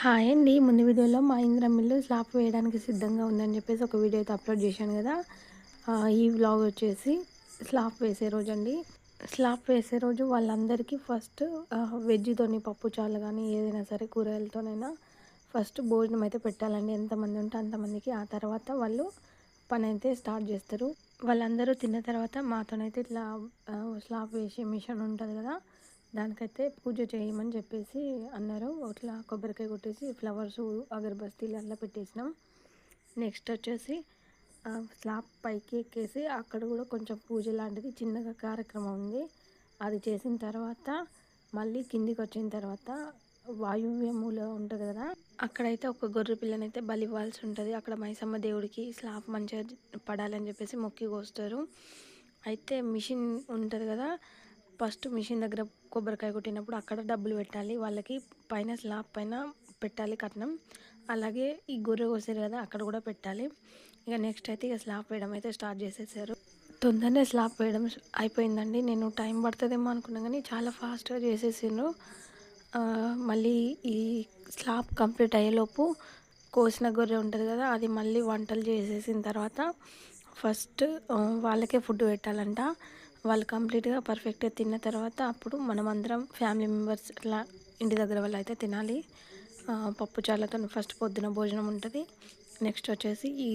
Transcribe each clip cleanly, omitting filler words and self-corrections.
Hi అండి. ముందు వీడియోలో మా ఇందిరమ్మ ఇల్లు స్లాబ్ వేయడానికి సిద్ధంగా ఉందని చెప్పేసి ఒక వీడియో అయితే అప్లోడ్ చేశాను కదా. ఈ వ్లాగ్ వచ్చేసి స్లాబ్ వేసే రోజండి. స్లాబ్ వేసే రోజు వాళ్ళందరికీ ఫస్ట్ వెజ్తోని పప్పు చారు కానీ ఏదైనా సరే కూరగాయలతోనైనా ఫస్ట్ భోజనం అయితే పెట్టాలండి. ఎంతమంది ఉంటే అంతమందికి. ఆ తర్వాత వాళ్ళు పని అయితే స్టార్ట్ చేస్తారు. వాళ్ళందరూ తిన్న తర్వాత మాతోనైతే ఇట్లా స్లాబ్ వేసే మిషన్ ఉంటుంది కదా, దానికైతే పూజ చేయమని చెప్పేసి అన్నారు. ఇట్లా కొబ్బరికాయ కొట్టేసి ఫ్లవర్స్ అగరబస్తీలు అలా పెట్టేసినాం. నెక్స్ట్ వచ్చేసి స్లాబ్ పైకి ఎక్కేసి అక్కడ కూడా కొంచెం పూజ లాంటిది చిన్నగా కార్యక్రమం ఉంది. అది చేసిన తర్వాత మళ్ళీ కిందికి వచ్చిన తర్వాత వాయువ్యములో ఉంటుంది కదా, అక్కడైతే ఒక గొర్రె పిల్లనైతే బలి ఇవ్వాల్సి ఉంటుంది. అక్కడ మైసమ్మ దేవుడికి స్లాబ్ మంచిగా పడాలని చెప్పేసి మొక్కి కోస్తారు. అయితే మిషన్ ఉంటుంది కదా, ఫస్ట్ మిషన్ దగ్గర కొబ్బరికాయ కొట్టినప్పుడు అక్కడ డబ్బులు పెట్టాలి వాళ్ళకి. పైన స్లాబ్ పైన పెట్టాలి కట్నం. అలాగే ఈ గొర్రె కోసారు కదా, అక్కడ కూడా పెట్టాలి. ఇక నెక్స్ట్ అయితే ఇక స్లాబ్ వేయడం అయితే స్టార్ట్ చేసేసారు. తొందరనే స్లాబ్ వేయడం అయిపోయిందండి. నేను టైం పడుతుందేమో అనుకున్నాను కానీ చాలా ఫాస్ట్గా చేసేసిండ్రు. మళ్ళీ ఈ స్లాబ్ కంప్లీట్ అయ్యేలోపు కోసిన గొర్రె ఉంటుంది కదా, అది మళ్ళీ వంటలు చేసేసిన తర్వాత ఫస్ట్ వాళ్ళకే ఫుడ్ పెట్టాలంట. వాళ్ళు కంప్లీట్గా పర్ఫెక్ట్గా తిన్న తర్వాత అప్పుడు మనమందరం ఫ్యామిలీ మెంబర్స్ ఇట్లా ఇంటి దగ్గర వాళ్ళు అయితే తినాలి. పప్పు చారులతో ఫస్ట్ పొద్దున భోజనం ఉంటుంది. నెక్స్ట్ వచ్చేసి ఈ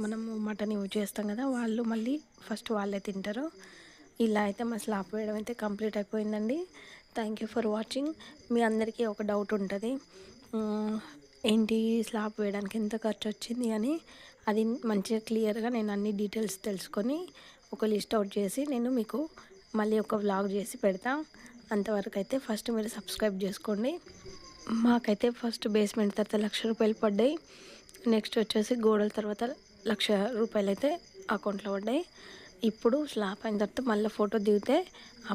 మనము మటన్ యూజ్ చేస్తాం కదా, వాళ్ళు మళ్ళీ ఫస్ట్ వాళ్ళే తింటారు. ఇలా అయితే మా స్లాబ్ వేయడం అయితే కంప్లీట్ అయిపోయిందండి. Thank you for watching. మీ అందరికీ ఒక డౌట్ ఉంటుంది, ఏంటి స్లాబ్ వేయడానికి ఎంత ఖర్చు వచ్చింది అని. అది మంచిగా క్లియర్గా నేను అన్ని డీటెయిల్స్ తెలుసుకొని ఒక లిస్ట్ అవుట్ చేసి నేను మీకు మళ్ళీ ఒక వ్లాగ్ చేసి పెడతా. అంతవరకు అయితే ఫస్ట్ మీరు సబ్స్క్రైబ్ చేసుకోండి. మాకైతే ఫస్ట్ బేస్మెంట్ తర్వాత ₹1,00,000 పడ్డాయి. నెక్స్ట్ వచ్చేసి గోడల తర్వాత ₹1,00,000 అయితే అకౌంట్లో పడ్డాయి. ఇప్పుడు స్లాబ్ అయిన తర్వాత మళ్ళీ ఫోటో దిగితే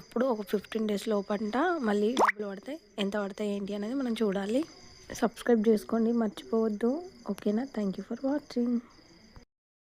అప్పుడు ఒక 15 days లోపంట మళ్ళీ డబ్బులు పడతాయి. ఎంత పడతాయి ఏంటి అనేది మనం చూడాలి. సబ్స్క్రైబ్ చేసుకోండి మర్చిపోవద్దు. ఓకేనా? Thank you for watching.